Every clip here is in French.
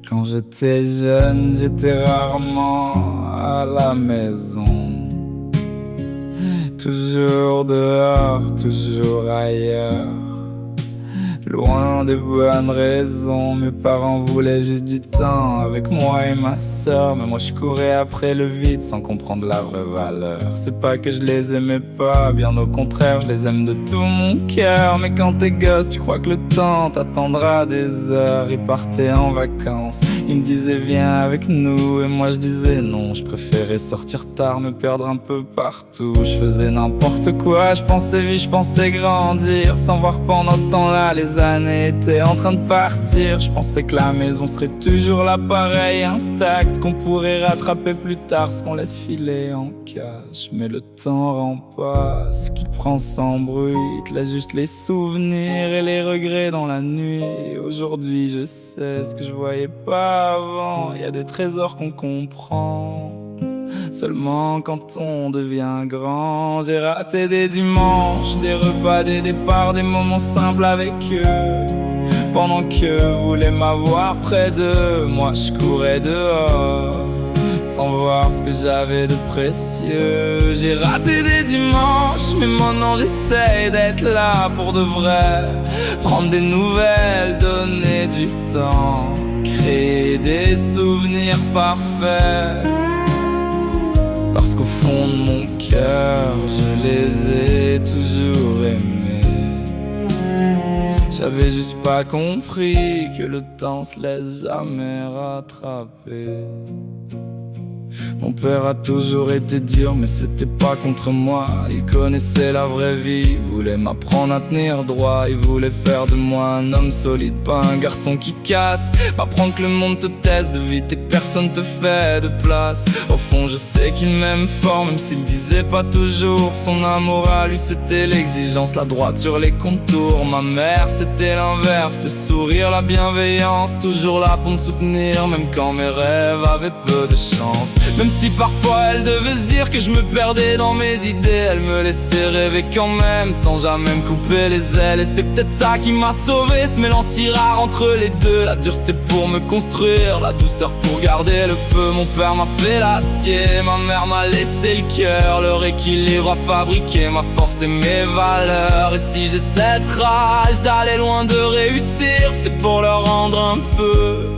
Quand j'étais jeune, j'étais rarement à la maison. Toujours dehors, toujours ailleurs. Loin des bonnes raisons, mes parents voulaient juste du temps avec moi et ma sœur. Mais moi je courais après le vide sans comprendre la vraie valeur. C'est pas que je les aimais pas, bien au contraire, je les aime de tout mon cœur. Mais quand t'es gosse, tu crois que le temps t'attendra des heures. Ils partaient en vacances, ils me disaient viens avec nous. Et moi je disais non, je préférais sortir tard, me perdre un peu partout. Je faisais n'importe quoi, je pensais vivre, je pensais grandir, sans voir pendant ce temps-là les années étaient en train de partir. Je pensais que la maison serait toujours là pareil, intacte, qu'on pourrait rattraper plus tard ce qu'on laisse filer en cage. Mais le temps rend pas ce qu'il prend sans bruit, il te laisse juste les souvenirs et les regrets dans la nuit. Et aujourd'hui je sais ce que je voyais pas avant, y a des trésors qu'on comprend seulement quand on devient grand. J'ai raté des dimanches, des repas, des départs, des moments simples avec eux. Pendant qu'eux voulaient m'avoir près d'eux, moi je courais dehors sans voir ce que j'avais de précieux. J'ai raté des dimanches, mais maintenant j'essaie d'être là pour de vrai. Prendre des nouvelles, donner du temps, créer des souvenirs parfaits. Parce qu'au fond de mon cœur, je les ai toujours aimés. J'avais juste pas compris que le temps se laisse jamais rattraper. Mon père a toujours été dur, mais c'était pas contre moi. Il connaissait la vraie vie, il voulait m'apprendre à tenir droit. Il voulait faire de moi un homme solide, pas un garçon qui casse. M'apprendre que le monde te teste de vite et personne te fait de place. Au fond je sais qu'il m'aime fort, même s'il disait pas toujours. Son amour à lui c'était l'exigence, la droite sur les contours. Ma mère c'était l'inverse, le sourire, la bienveillance, toujours là pour me soutenir, même quand mes rêves avaient peu de chance. Même si parfois elle devait se dire que je me perdais dans mes idées, elle me laissait rêver quand même, sans jamais me couper les ailes. Et c'est peut-être ça qui m'a sauvé, ce mélange si rare entre les deux. La dureté pour me construire, la douceur pour garder le feu. Mon père m'a fait l'acier, ma mère m'a laissé le cœur. Leur équilibre a fabriqué ma force et mes valeurs. Et si j'ai cette rage d'aller loin de réussir, c'est pour leur rendre un peu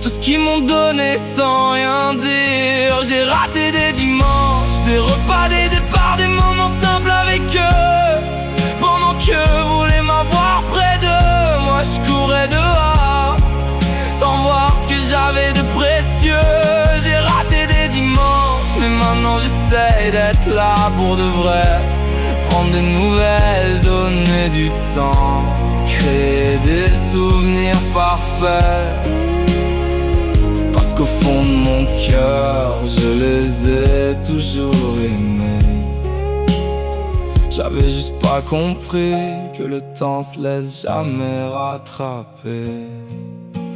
tout ce qu'ils m'ont donné sans rien dire. J'ai raté des dimanches, des repas, des départs, des moments simples avec eux. Pendant qu'eux voulaient m'avoir près d'eux, moi je courais dehors sans voir ce que j'avais de précieux. J'ai raté des dimanches, mais maintenant j'essaie d'être là pour de vrai. Prendre des nouvelles, donner du temps, créer des souvenirs parfaits. Parce qu'au fond de mon cœur, je les ai toujours aimés. J'avais juste pas compris que le temps se laisse jamais rattraper.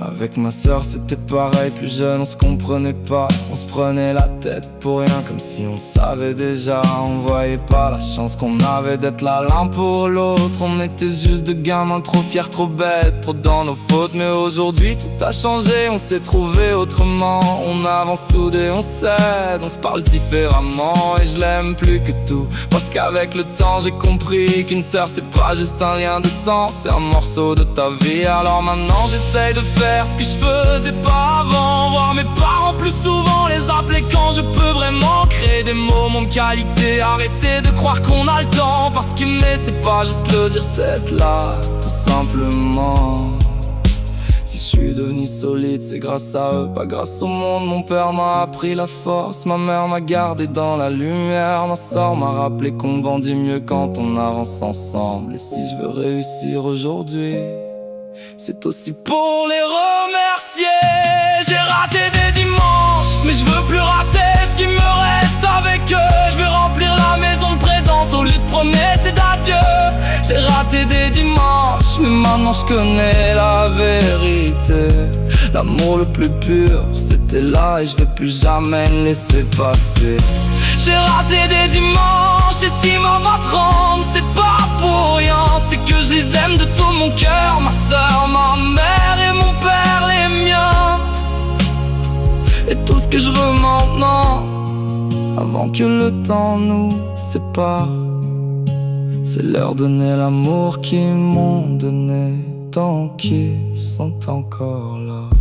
Avec ma sœur c'était pareil, plus jeune on se comprenait pas. On se prenait la tête pour rien, comme si on savait déjà. On voyait pas la chance qu'on avait d'être là l'un pour l'autre. On était juste deux gamins trop fiers, trop bêtes, trop dans nos fautes. Mais aujourd'hui tout a changé, on s'est trouvé autrement. On avance soudés, on s'aide, on se parle différemment. Et je l'aime plus que tout, parce qu'avec le temps j'ai compris qu'une sœur c'est pas juste un lien de sang, c'est un morceau de ta vie. Alors maintenant j'essaye de faire ce que je faisais pas avant, voir mes parents plus souvent, les appeler quand je peux vraiment. Créer des moments de qualité, arrêter de croire qu'on a le temps. Parce qu'aimer c'est pas juste le dire, c'est être là, tout simplement. Si je suis devenu solide c'est grâce à eux, pas grâce au monde. Mon père m'a appris la force, ma mère m'a gardé dans la lumière. Ma soeur m'a rappelé qu'on bandit mieux quand on avance ensemble. Et si je veux réussir aujourd'hui, c'est aussi pour les remercier. J'ai raté des dimanches, mais je veux plus rater ce qui me reste avec eux. Je veux remplir la maison de présence au lieu de promesses et d'adieu. J'ai raté des dimanches, mais maintenant je connais la vérité. L'amour le plus pur, c'était là et je vais plus jamais le laisser passer. J'ai raté des dimanches, et si ma voix tremble, c'est pas pour rien. C'est que je les aime de tout mon cœur, ma soeur, ma mère et mon père, les miens. ce que je veux maintenant, avant que le temps nous sépare. C'est leur donner l'amour qu'ils m'ont donné, tant qu'ils sont encore là.